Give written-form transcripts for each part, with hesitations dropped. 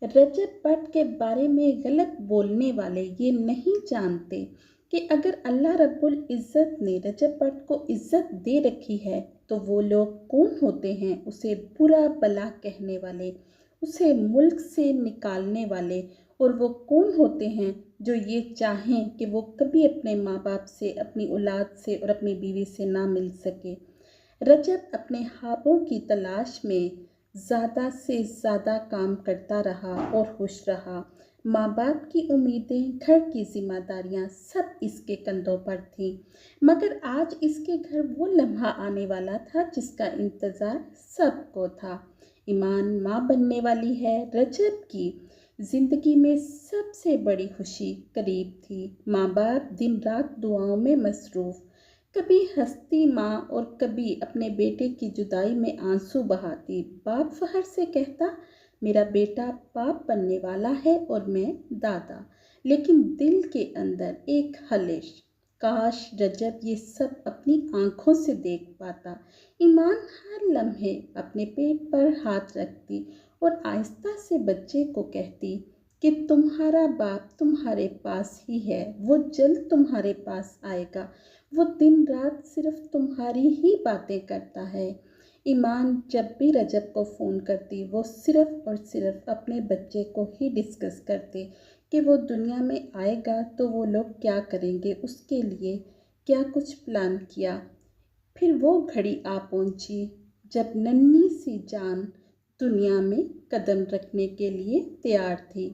रजब भट्ट के बारे में गलत बोलने वाले ये नहीं जानते कि अगर अल्लाह रब्बुल इज़्ज़त ने रजब भट्ट को इज़्ज़त दे रखी है तो वो लोग कौन होते हैं उसे बुरा भला कहने वाले, उसे मुल्क से निकालने वाले। और वो कौन होते हैं जो ये चाहें कि वो कभी अपने माँ बाप से, अपनी औलाद से और अपनी बीवी से ना मिल सके। रजब अपने ख्वाबों की तलाश में ज़्यादा से ज़्यादा काम करता रहा और खुश रहा। माँ बाप की उम्मीदें, घर की जिम्मेदारियाँ सब इसके कंधों पर थीं, मगर आज इसके घर वो लम्हा आने वाला था जिसका इंतज़ार सबको था। ईमान माँ बनने वाली है। रजब की ज़िंदगी में सबसे बड़ी खुशी करीब थी। माँ बाप दिन रात दुआओं में मसरूफ़, कभी हंसती माँ और कभी अपने बेटे की जुदाई में आंसू बहाती। बाप फखर से कहता, मेरा बेटा बाप बनने वाला है और मैं दादा। लेकिन दिल के अंदर एक खलिश, काश रजब ये सब अपनी आंखों से देख पाता। ईमान हर लम्हे अपने पेट पर हाथ रखती और आहिस्ता से बच्चे को कहती कि तुम्हारा बाप तुम्हारे पास ही है, वो जल्द तुम्हारे पास आएगा, वो दिन रात सिर्फ तुम्हारी ही बातें करता है। ईमान जब भी रजब को फ़ोन करती वो सिर्फ और सिर्फ अपने बच्चे को ही डिस्कस करते कि वो दुनिया में आएगा तो वो लोग क्या करेंगे, उसके लिए क्या कुछ प्लान किया। फिर वो घड़ी आ पहुंची जब नन्ही सी जान दुनिया में कदम रखने के लिए तैयार थी।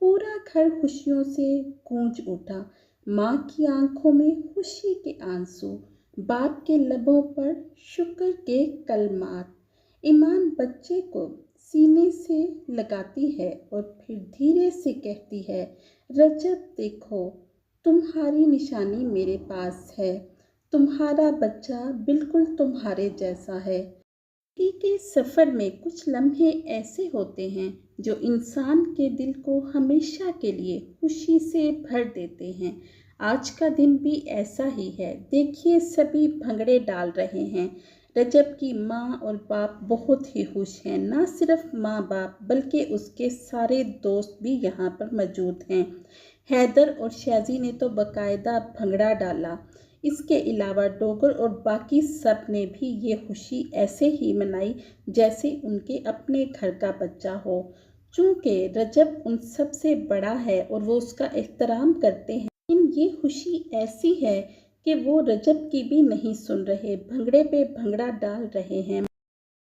पूरा घर खुशियों से गूंज उठा। माँ की आंखों में खुशी के आंसू, बाप के लबों पर शुक्र के कलमात। ईमान बच्चे को सीने से लगाती है और फिर धीरे से कहती है, रजब देखो, तुम्हारी निशानी मेरे पास है, तुम्हारा बच्चा बिल्कुल तुम्हारे जैसा है। जिंदगी के सफ़र में कुछ लम्हे ऐसे होते हैं जो इंसान के दिल को हमेशा के लिए खुशी से भर देते हैं। आज का दिन भी ऐसा ही है। देखिए, सभी भंगड़े डाल रहे हैं। रजब की माँ और बाप बहुत ही खुश हैं। ना सिर्फ माँ बाप बल्कि उसके सारे दोस्त भी यहाँ पर मौजूद हैं। हैदर और शाजी ने तो बाकायदा भंगड़ा डाला। इसके अलावा डोगर और बाकी सब ने भी ये खुशी ऐसे ही मनाई जैसे उनके अपने घर का बच्चा हो। चूँकि रजब उन सब से बड़ा है और वो उसका एहतराम करते हैं, लेकिन ये खुशी ऐसी है कि वो रजब की भी नहीं सुन रहे, भंगड़े पे भंगड़ा डाल रहे हैं।